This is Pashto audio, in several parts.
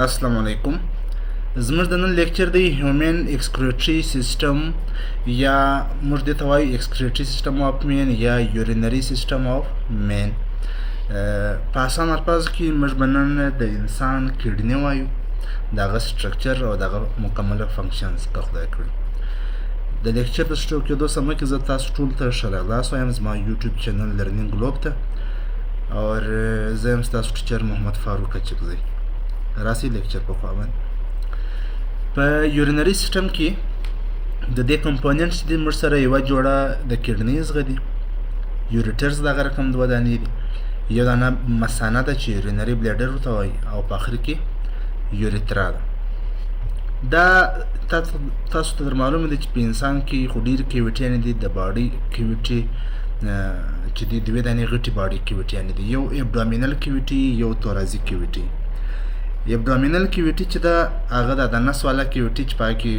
السلام علیکم. زموږ د نن لیکچر دی هیومن excretory سیستم یا موږ دې ته وایو excretory سیستم آف مین یا یورینري سیستم آف مین. په اسان الفاظو کې موږ به نن د انسان کډنې وایو، د هغه سټرکچر او د هغه مکمله فنکشنز که خدای کړي. د لیکچر د شروع کېدو سره مخکې زه تاسو ټولو ته ښه راغلاست وایم زما یوټیوب چینل لرنینګ ګلوب ته، اور زه یم ستاسو ټیچر محمد فاروق اچکزی. راسي لیکچر په خوا باندې په یورینري سیستم کې د دې کمپوننټس چې دي موږ سره یوه جوړه د کډنیز غه دي، یوریټرز دغه رقم دوه دانې دي، یو دانه مثانه ده چې یورینري بلیډر ورته وایي، او په آخر کې یوریترا ده. دا تاسو ته در معلومه ده چې په انسان کې خو ډېرې کیویټیانې دي. د باډي کیویټي چې دي دوې دانې غټې باډي کیویټیانې دي، یو ابډومینل کیویټي، یو توراځي کیویټي. ابډومینل کیویټي چې ده هغه د نس والا کیویټي چې پای کې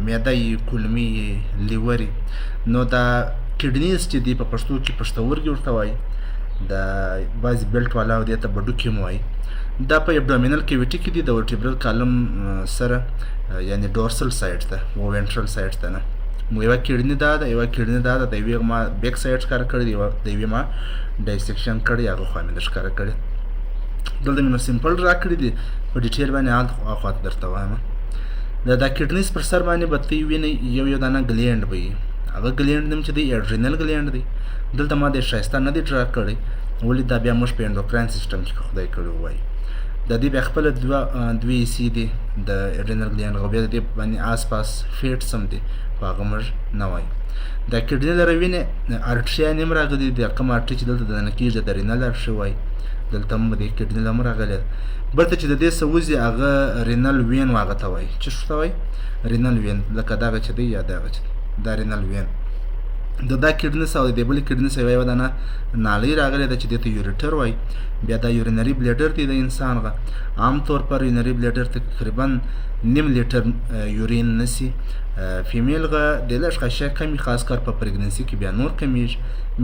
معده یي، کولمې یي، لیور یي. نو دا کډنیز چې دي په پښتو کې پښتورګي ورته وایي، د بعضې بیلټ والا او دې ته بډوکي هم وایي. دا په ابډومینل کیویټي کې دي د ورټیبرل کالم سره، یعنې ډورسل سایډ ته و وینټرل سایډ ته نه. یوه کډني دا ده، یوه کډني دا ده، د یوې ما بیک سایډ ښکاره کړی دی، د یوې ما ډایسیکشن کړی، هغه خوا مې در ښکاره کړی. دلته مې نو سمپل را کړي دي، په ډیټیل باندې هاخوا درته وایم. دا کډنیز پر سر باندې به ته وینئ یو یو دانه ګلینډ به وي. هغه ګلینډ نوم چې دی اډرینل ګلینډ دی. دلته ما د ښایسته نه دی ډرا کړی، ولې دا بیا موږ په انډوکراین سیسټم کې خدای کړی ووایي. د دې بیا خپله دوې حصې دي د اډرینل ګلینډ، او بیا د دې باندې آس پاس فیټس هم دي، خو هغه موږ نه وایو. دا کډنې لره وینې ارټریان هم راغلي دي، کوم ارټري چې دلته دننه کېږي د رینل ارټري وایي، دلته هم د کډنې له هم راغلی ده. بلته چې د دې څه وځي هغه رینل وین هغه ته وایي. څه شو ته وایي؟ رینل وین، لکه دغه چې دی یا دغه چې دی، دا رینل وین. دا کډنس او د بلې کډنس یوه دانه نالۍ راغلې ده چې دې ته یوریټر وایي. بیا دا یورینري بلیډر دی د انسان غه، عام طور پر یورینري بلیډر تقریبا 1.5 لیټر یورین نسی. فیمیل غه د لږ خشه کمی، خاص کر په پریګننسي کې بیا نور کمیږي.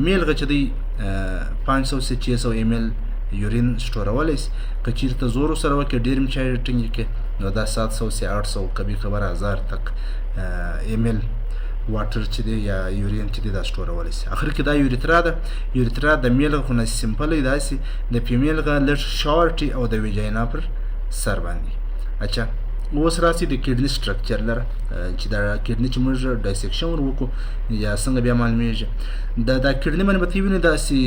میل غه چې دی 500 سے 600 ایم ایل یورین سټورولی شي. که چېرته زور ورسره وکړي، ډېر هم چای ټینګ کړي، نو دا 700 سے 800 کبھی کبھار 1000 تک ایم ایل واټر چې دی یا یورین چې دی دا سټورولی شي. آخر کې دا یوریترا ده. یوریترا د میل غه خو نه سمپل وي، داسې د فیمیل غه لږ شارټ او د ویجاینا پر سر باندې. اچھا اوس راسي د کډني سټرکچر لره، چې دا کډني چې موږ ډایسیکشن ور وکړو یا څنګه بیا معلومیږي. دا کډني باندې به ته وینې داسې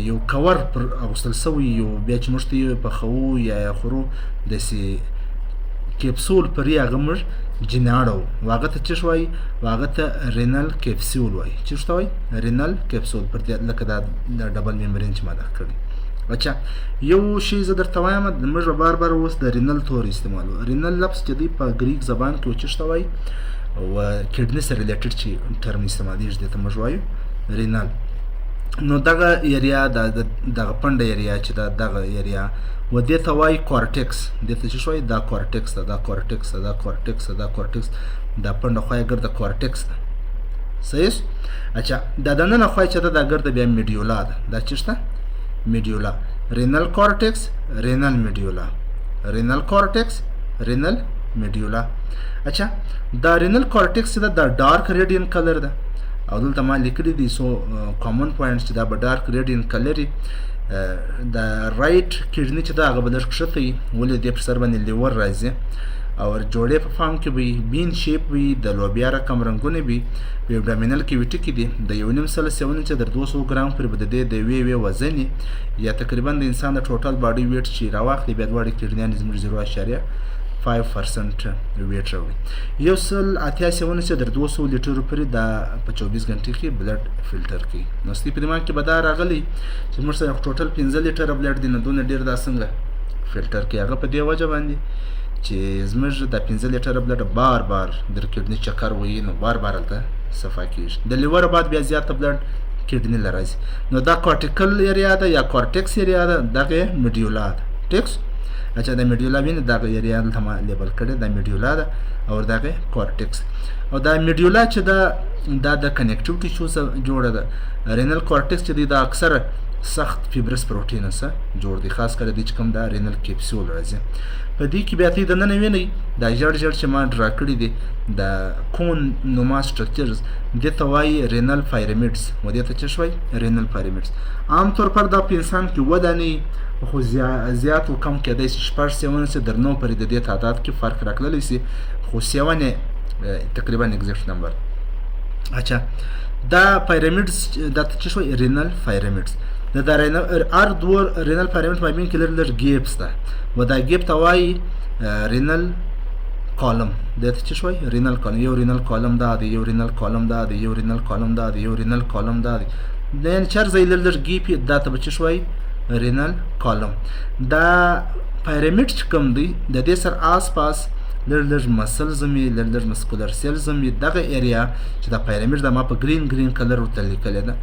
یو کور پر اغوستل سوی، یو بیا چې موږ ته یې پخوو یا خورو داسې کیپسول پر یې هغه موږ جناړو، هغه ته څه وایي؟ هغه ته رینل کیپسول وایي. څه ته وایي؟ رینل کیپسول، پر لکه دا ډبل ممبرین چې ما دا کړی. اچھا یو شی زه درته وایم، موږ به بار بار اوس د رینل تور استعمالو. رینل لفظ چې دی په ګریک زبان کې څه ته وایي؟ او کډني سره ریلیټډ چې ټرم استعمالیږي دې ته موږ وایو رینل. نو دغه ایریا دغه پنډه ایریا چې دغه ایریا و دې ته وایي کورټکس. دې ته څه وایي؟ دا کورټکس ده، دا کورټکس ده، دا کورټکس ده، دا کورټکس. دا پنډه خوا یې ګرده کورټکس ده. صحیح؟ اچھا دا دننه خوا چې ده دا ګرده بیا میډیولا ده. دا څه شته؟ میډیولا. رینل کورټکس، رینل میډیولا، رینل کورټکس، رینل میډیولا. اچھا دا رینل کورټکس ده دا ډارک ریډین کلر ده، او دلته ما لیکلي دي سو کامن پوینټس چې دا به ډارک ریډین کلر وي. د رایټ کډني چې ده هغه به لږ کښته وي، ولې دې پر سر باندې لیور راځي، او جوړې په فارم کې به وي، بین شیپ وي، د لوبیا رقم رنګونه وي. په ابډومینل کیویټي کې دي د 1.5 سلسیونه چې در 200 ګرام پورې به د دې د یوې وزن یا تقریبا د انسان د ټوټل باډي ویټ چې راواخلي، بیا دواړې کډنیانې زموږ 0.5% ویټ راوړي. 1.88 چې در 200 لیټرو پورې دا په 24 غنټې کې بلډ فلټر کوي. نو ستې په دماغ کې به دا راغلی چې موږ سره ټوټل 15 لیټره بلډ دی، نو دونه ډېر دا څنګه فلټر کوي؟ هغه په دې وجه باندې چې زموږ د 15 لیټره بلډ بار بار در کډني چکر وایي، نو بار بار هلته صفا کېږي. د لیور بعد بیا زیاته بلډ کډني له راځي. نو دا کورټیکل ایریا ده یا کورټکس ایریا ده، دغه میډیولا ده. ټیکس. اچھا دا میډیولا وینې دغه ایریا دلته ما لیبل کړی، دا میډیولا ده او دغه کورټکس. او دا میډیولا چې دا د کنیکټیوټي شو جوړه ده. رینل کورټکس چې دی دا اکثر سخت فیبرس پروټین سره جوړ دي، خاص کر د چې کوم دا رینل کیپسول راځي. په دې کې بیا د نن ویني دا جړ چې ما ډرا کړی دي د کون نوما سټرکچرز د ته وایي رینل فایرمیډز، و دې ته څه شوی رینل فایرمیډز. عام طور پر دا په انسان کې ودانې خو زیات او کم کېدای شي 7 سے در 9 پورې د دې تعداد کې فرق راکړلی شي، خو 7 تقریبا ایگزیکټ نمبر. اچھا دا فایرمیډز دا څه شوی رینل فایرمیډز. دا رینل ار دو رینل فایرمیډ مابین کې لږ ګیپس ده، و دا ګیپ ته وایي رینل کالم. دا څه شوی رینل کالم. یو رینل کالم دا دی، یو رینل کالم دا دی، یو رینل کالم دا دی، یو رینل کالم دا دی. دا یعنې چر ځای لږ ګیپ دا ته به څه شوی رینل کالم. دا فایرمیډ چې کوم دی د دې سره آس پاس لږ مسلز هم وي، لږ مسکولر سیلز هم وي. دغه ایریا چې دا فایرمیډ دا ما په ګرین کلر ورته لیکلی ده،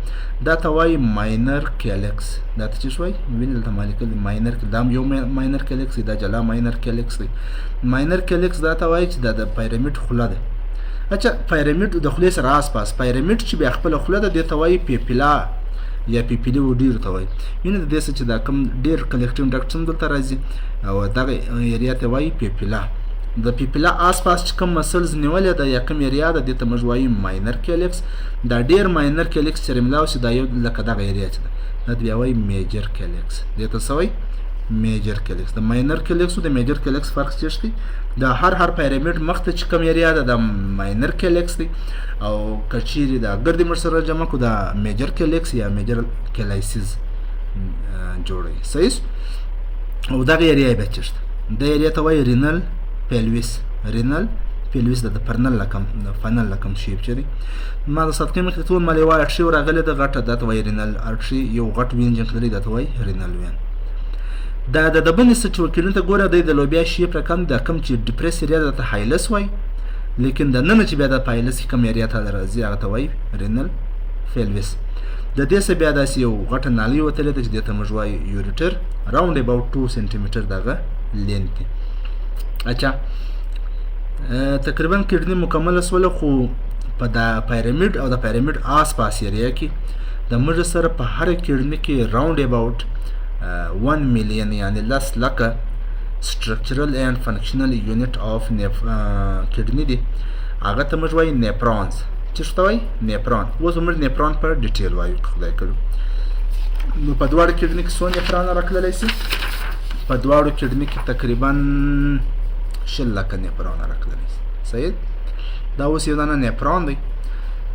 دا ته وایي ماینر کیلکس. دا ته څه شوی وینې دلته ما لیکلي ماینر، دا یو ماینر کیلکس دی، دا جلا ماینر کیلکس دی. ماینر کیلکس دا ته وایي چې دا د فایرمیډ خوله ده. اچھا فایرمیډ د خولې سره آس پاس فایرمیډ چې بیا خپله خوله ده دې ته وایي پیپلا یا پیپلي وډیر ته وایي. وینې د دې څه چې دا کوم ډېر کلیکټیو ډکټس هم دلته راځي او دغه ایریا ته وایي پیپلا. د پیپلا آس پاس چې کوم مسلز نیولې ده یا کوم ایریا ده دې ته موږ وایو ماینر کیلکس. دا ډېر ماینر کیلکس چې ملاو شي دا یو لکه دغه ایریا چې ده دا بیا وایي میجر کیلکس. دې ته څه وایي میجر کیلکس. د ماینر کیلکس او د میجر کیلکس فرق څه دی؟ دا هر پیرامید مخ ته چې کوم ایریا ده د ماینر کیلکس دی، او که چیرې دا ګردې مر سره جمع کو دا میجر کیلکس یا میجر کیلایسیز جوړوي. صحیح. او دغه ایریا به چشت د ایریا ته وایي رینل پیلویس. رینل پیلویس د پرنل لکم د فنل لکم شیپ چي ما د صدقې مخ ته ټول مالي وای ارشي ورغله د غټه د توي رینل ارشي یو غټ وین جن کړی د توي رینل وین. دا د بنې څه وکیلون ته ګوره د لوبیا شیپ رقم د کم چې ډیپریس ایریا د هایلس وای، لیکن د نن چې بیا د پایلس کم ایریا ته راځي هغه ته وای رینل پیلویس. د دې څه بیا داسې یو غټه نالي وتلې ده چې د ته موږ وای یوریټر راوند اباوت 2 سنټي میټر دغه لینت. اچھا تقریبا کډنی مکمل سول، خو په د پیرامید او د پیرامید آس پاس ایریا کې د موږ سره په هر کډنی کې راوند اباوت 1 میلیون یعنی 10 لک structural and functional unit of کډنی دی. هغه ته موږ وای نیپرونز. څه شته وای نیپرون. اوس موږ نیپرون په ډیټیل وایو خدای کړو. نو په دواړو کډنی کې څو نیپرون راکړل شي؟ په دواړو کډنی کې تقریبا 10 لک نیپرون راکړل شي. صحیح. دا اوس یو دانه نیپرون دی.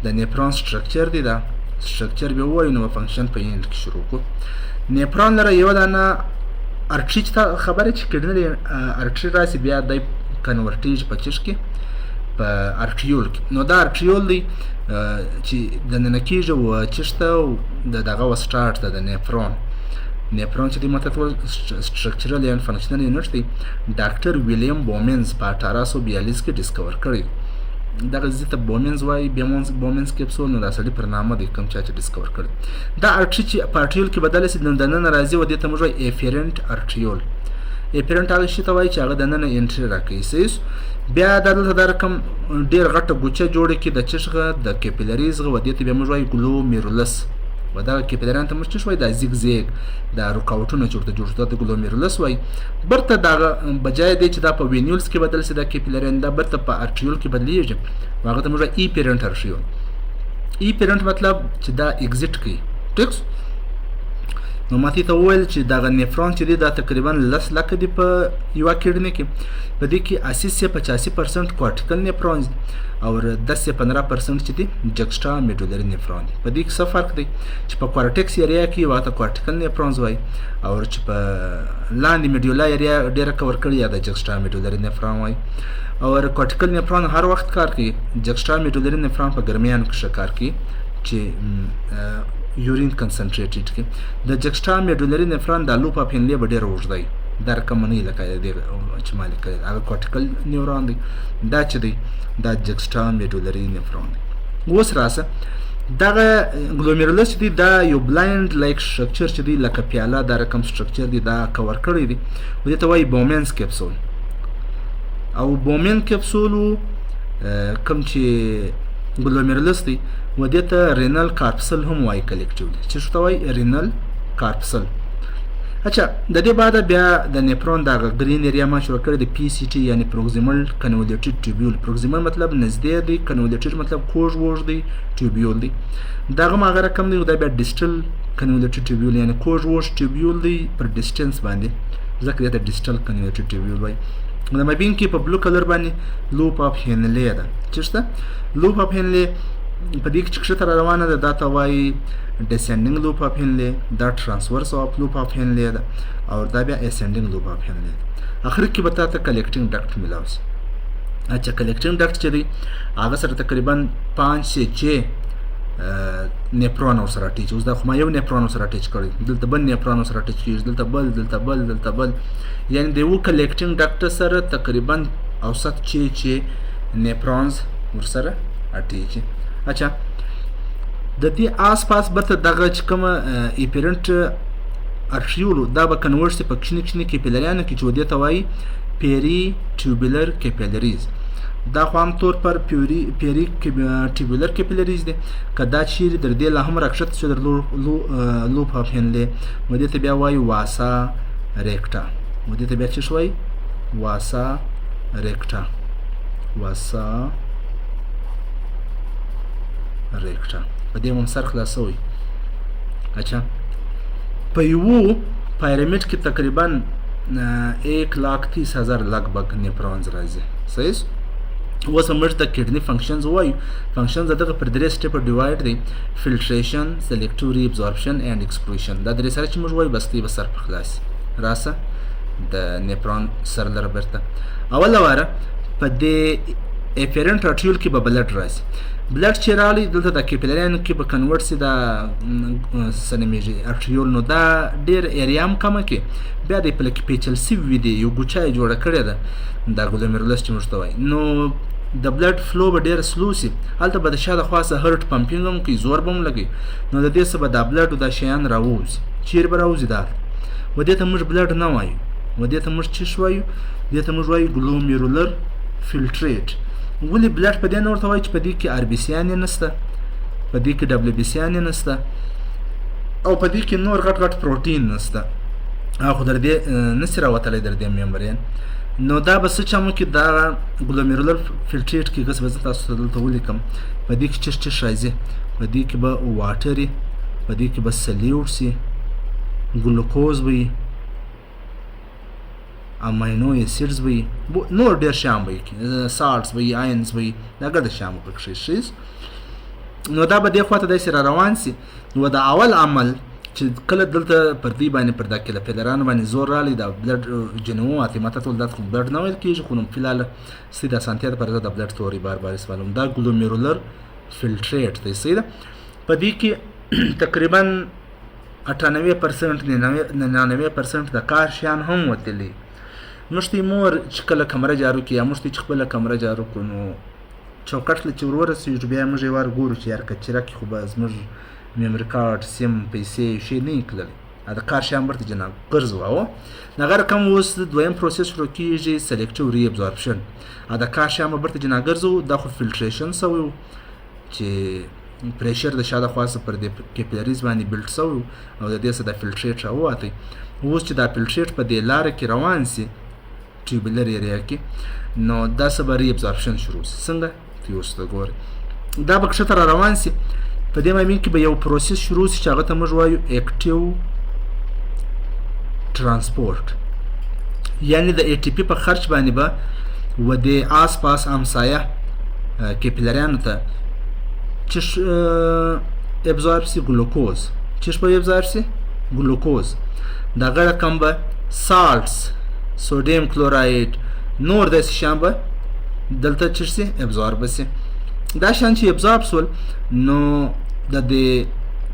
د نیپرون سټرکچر دی. دا سټرکچر به وایو نو فنکشن په یند کې شروع کو. نیپرون لره یو دانه ارټری ته خبره چې کډنی ارټری راسي بیا د کنورټیج په چش کې په ارټریول کې. نو دا ارټریول دی چې د نن کېږي و چشته دغه و سٹارټ د نیپرون. نیپرون چې د متتول سټرکچرل اینڈ فنکشنل یونټ دی ډاکټر ویلیام بومنز په 1842 کې ډیسکور کړی. دغه ځته بومنز وای بومنز کیپسول نو د اصلي پرنامه دی کوم چې ډیسکور کړی. دا ارټری چې په ارټریول کې بدل شي د نن راځي و د ته موږ افیرنت ارټریول. افیرنت هغه شی ته وای چې هغه د نن انټری راکوي. صحیح. بیا دلته د رقم ډیر غټه ګوچه جوړه کی د چشغه د کیپیلریز غو د ته به موږ وای ګلومیرولس. و دا کیپیلران ته موږ وای د زیګ زیګ د رکاوټونو جوړته د ګلومیرولس وای. برته دا بجای دی چې دا په وینیولز کې بدل شي د کیپیلران دا برته په ارټریول کې بدلیږي. هغه ته موږ ای پیرنت ارټریول. ای پیرنت مطلب چې دا ایگزیټ کوي. ټیکس. نو ماته ته وویل چې دا نیفرون چې دی دا تقریبا 10 لک دی په یو کډنی کې. په دې کې 80% کورټیکل نیفرون او 10-15% چې دی جکسټا میډولری نیفرون. په دې کې څه فرق دی چې په کورټیکس ایریا کې واته کورټیکل نیفرونز وای او چې په لاندې میډولا ایریا ډیره کور کړی یا د جکسټا میډولری نیفرون وای. او کورټیکل نیفرون هر وخت کار کوي. جکسټا میډولری نیفرون په ګرمیان کې کار کوي چې یورین کنسنټریټډ کی. د جکسټا میډولری نیفرون د لوپ اف هنلی به ډیر اوږد دی. در کمنی لکه د چې مالک هغه کورټیکل نیورون دی. دا چې دی دا جکسټا میډولری نیفرون دی. اوس راسه دغه ګلومیرولس دی دا یو بلایند لایک سټرکچر چې دی لکه پیاله دا رقم سټرکچر دی دا کور کړی دی. ودې ته وایي بومنز کیپسول. او بومن کیپسول کوم چې ګلومیرولس دی و دې ته رینل کارپسل هم وای کلیکټیو دی. چې شته وای رینل کارپسل. اچھا د دې بعد بیا د نیپرون دا گرین ایریا ما شروع کړی د پی سی ټي یعنی پروکسیمل کنولیټډ ټیوبیول. پروکسیمل مطلب نږدې دی، کنولیټډ مطلب کوږ ووږ دی، ټیوبیول دی. دغه ما هغه رقم دی، دا بیا ډیسټل کنولیټډ ټیوبیول یعنی کوږ ووږ ټیوبیول دی پر ډیسټنس باندې، ځکه دا ډیسټل کنولیټډ ټیوبیول وایي. د مابین کې په بلو کلر باندې لوپ اف هینلې ده. چېرته لوپ اف هینلې په دې کې چې ښکته را روانه ده دا ته وایي ډیسینډینګ لوپ اف هینلې، دا ټرانسورس اف لوپ اف هینلې ده، او دا بیا اسینډینګ لوپ اف هینلې ده. اخر کې به تا ته کلیکټینګ ډکټ میلاو شي. اچھا کلیکټینګ ډکټ چې دی هغه سره تقریبا 5 سے 6 نیپرون ورسره اټیچ. اوس دا خو ما یو نیپرون ورسره اټیچ کړی، دلته بل نیپرون ورسره اټیچ کېږي، دلته بل، دلته بل، دلته بل، یعنی د یو کلیکټینګ ډکټ سره تقریبا اوسط 6 نیپرونز ورسره اټیچ. اچھا د دې آس پاس برته دغه چې کومه ایپرنټ ارټریولو دا به کنورټ سي په کښني کښني کیپیلریانو کې چې ودې ته وایي پیری ټیوبولر کیپیلریز. دا خو هم طور پر پیری ټیوبولر کیپیلریز دی. که دا چیرې در دې لا هم راکښته شو در لوپ اف هینلې، ودې ته بیا وایي واسا ریکټا. ودې ته بیا څه شوی واسا ریکټا، واسا ریکټا. په دې هم سر خلاصوي. اچھا په یو پیرمیډ کې تقریبا 1,30,000 لګ بګ نیپرونز راځي. صحیح. اوس موږ د کډنی فنکشنز وایو. فنکشنز دغه پر درې سټیپ ډیوایډ دي: فلټریشن، سلیکټوري، ابزورپشن اینڈ ایکسپلوشن. دا درې سره چې موږ وایو بس دی به سر په خلاص راسه د نیپرون سر لره برته. اوله واره په دې افیرنټ ارټریول کې به بلډ راځي. بلډ چې راغلی دلته د کیپیلریانو کې به کنورټ سي دا سنمیږي ارټریول، نو دا ډېر ایریا هم کمه کې بیا د پلک پیچل سوي دی، یو ګوچه یې جوړه کړې ده دا ګلومیرولس چې موږ ته وایي. نو د بلډ فلو به ډېر سلو سي. هلته به د شا د خوا څه هرټ پمپینګ هم کوي، زور به هم لګوي. نو د دې څه به دا بلډ دا شیان راووځي. چیرې به راوځي دا ودې ته موږ بلډ نه وایو، ودې ته موږ څه وایو؟ دې ته موږ وایو ګلومیرولر فلټریټ. ولې بلډ په دې نه ورته وایي چې په دې کې آر بي سیان یې نشته، په دې کې ډبلیو بي سیان یې نشته، او په دې کې نور غټ غټ پروټین نشته، خو در دې نشي راوتلی در دې ممبرین. نو دا به څه چمو کې دا ګلومیرولر فلټریټ کې ګس به زه تاسو ته دلته ولیکم. په دې کې چش راځي، په دې کې به واټر وي، په دې کې به سلیوټس وي، ګلوکوز وي، امینو ایسیډز وي، نور ډېر شیان به وي، سالټس وي، آینز وي، دا ګډه شیان به پکښې شي. نو دا به دې خوا ته داسې را روان سي. نو د اول عمل چې کله دلته پر دې باندې پر دا کیلپیلرانو باندې زور راغلی دا بلډ جنوو اتیماته ټول دا خو بلډ نه ویل کېږي، خو نو فلحال سی د اسانتیا دپاره زه د بلډ توري بار بار استعمالوم. دا ګلومیرولر فلټریټ دی. صحیح ده. په دې کې تقریبا 98% 99% د کار شیان هم وتلي. موږ ته مور چې کله کمره جارو کړي یا موږ ته چې خپله کمره جارو کړو نو چوکټ له چې ور ورسېږو بیا موږ یې وار ګورو چې یار کچره کې خو به زموږ میموري کارډ، سیم، پیسې شی نه یې کړلی. د کار شیان برته جناب ګرځو. او هغه رقم اوس دویم پروسس شروع کېږي سلیکټوري ابزورپشن. د کار شیان به برته جناب ګرځو. دا خو فلټریشن سوی و چې پریشر د شا د خوا څه پر دې کیپیلریز باندې بلډ سوی و او د دې څه د فلټریټ راووتی. اوس چې دا فلټریټ په دې لاره کې روان سي ټیوبولر ایریا کې، نو دا څه به ری ابزورپشن شروع سي. څنګه ته اوس ته ګورې دا به کښته را روان سي. په دې مابین کې به یو پروسس شروع سي چې هغه ته موږ وایو اکټیو ترانسپورټ، یعنی د ای ټي پي په خرچ باندې به و د آس پاس همسایه کیپیلریانو ته چش ابزورب سي ګلوکوز. چش به ابزورب سي ګلوکوز. دغه رقم به سالټس، سوډیم کلوراید، نور داسې شیان به دلته چش سي ابزورب سي. دا شیان چې ابزورب سول نو د دې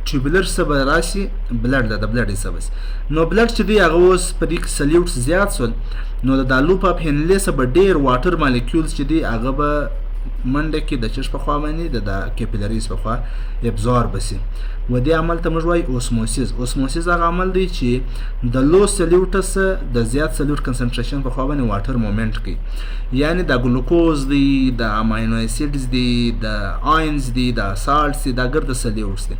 ټیوبولر څه به راسي بلډ د بلډ حصه به سي. نو بلډ چې دی هغه اوس په دې کې سلیوټس زیات سول نو د دا لوپ اپ هینلې څه به ډېر واټر مالیکیولز چې دی هغه به منډه کې د چشم په خوا باندې د کیپیلریز په خوا ابزورب بسي. و دې عمل ته موږ وایي اوسموسیس. اوسموسیس هغه عمل دی چې د لو سلیوټس د زیات سلیوټ کنسنټریشن په خوا باندې واټر مومنټ کوي، یعنی د ګلوکوز دی، د امینو اسیډز دی، د آینز دی، د سالټس دی، دا ګرد سلیوټس دی.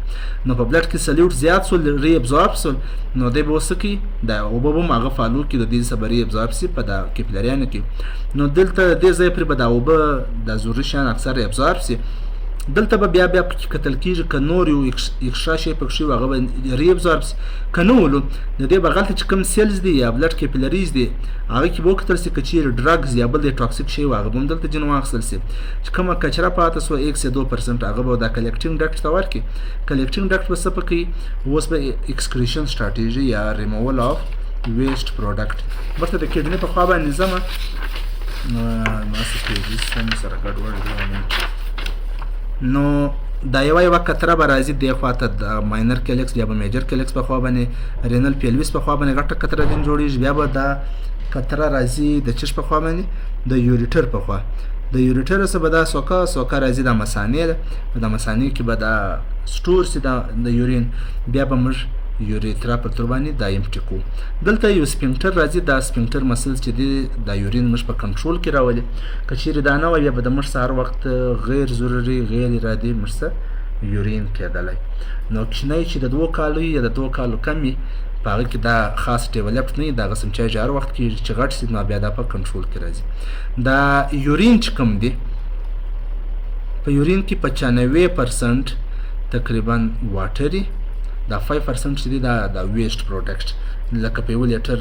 نو په بلډ کې سلیوټ زیات سول، ری ابزورب سول، نو دی به وسکی د اوبه به هغه فالو کې د دې سبري ابزورب سي په د کیپیلریانو کې. نو دلته دې ځای پر به د اوبه د ضروري شیان اکثر ابزورب سي. دلته به بیا پکې کتل کېږي که نور یو اکسټرا شی پکې وي هغه به ری ابزورب سي، که نه ولو د دې بغل ته چې کوم سیلز دي یا بلډ کیپیلریز دي هغه کې به وکتل سي که چیرې ډرګز یا بل ټاکسیک شی وي هغه به هم دلته ځینې واخیستل سي. چې کومه کچره پاته سوه 1 سے 2% هغه به د کلیکټینګ ډکټ ته ورکړي. کلیکټینګ ډکټ به څه په کوي؟ اوس به ایکسکریشن سټراټیژي یا ریموول آف ویسټ پروډکټ ورته د کډنې په خوا باندې ځمه. ما څه کېږي سره ګډوډ دی. نو دا یوه کتره به راځي دې خواته د ماینر کیلکس یا به میجر کیلکس په خوا باندې، رینل پیلویس په خوا باندې غټه کتره ځین جوړېږي. بیا به دا کتره راځي د چشم په خوا باندې د یوریټر په خوا. د یوریټر څخه به دا سوکه راځي د مثانې ده، په د مثانې کې به دا سټور سي د یورین، بیا به موږ یوریترا پر تر باندې دا امټي کوو. دلته یو سپینکټر راځي، دا سپینکټر مسلز چې دی دا یورین موږ په کنټرول کې راولي. که چیرې دا نه وای بیا به د موږ سهار وخت غیر ضروري غیر ارادي موږ څه یورین کېدلی. نو کوچنی چې د 2 کالو یا د 2 کالو کم وي په هغه کې دا خاص ډیولپډ نه وي، دا قسم چای چې هر وخت کېږي چې غټ سي نو بیا دا په کنټرول کې راځي. دا یورین چې کوم دی په یورین کې 95% تقریبا واټري، دا 5% چې دی دا د ویسټ پروډکټ. لکه په 1 لیټر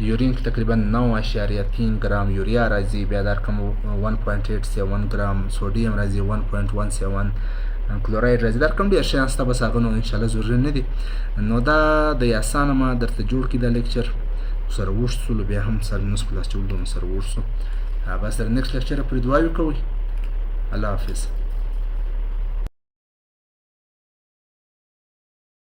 یورین کې تقریبا 9.3 ګرام یوریا راځي، بیا دا رقم 1.87 ګرام سوډیم راځي، 1.17 کلوراید راځي. دا رقم ډېر شیان سته، بس هغه نو انشاءالله ضروري نه دي. نو دا د اسانه ما درته جوړ کړي دا لیکچر سره وښت سولو، بیا هم سره نس کلاس چې ولدو سره وښت سو. بس در نیکسټ لیکچر پورې دعا وکوئ. الله حافظ.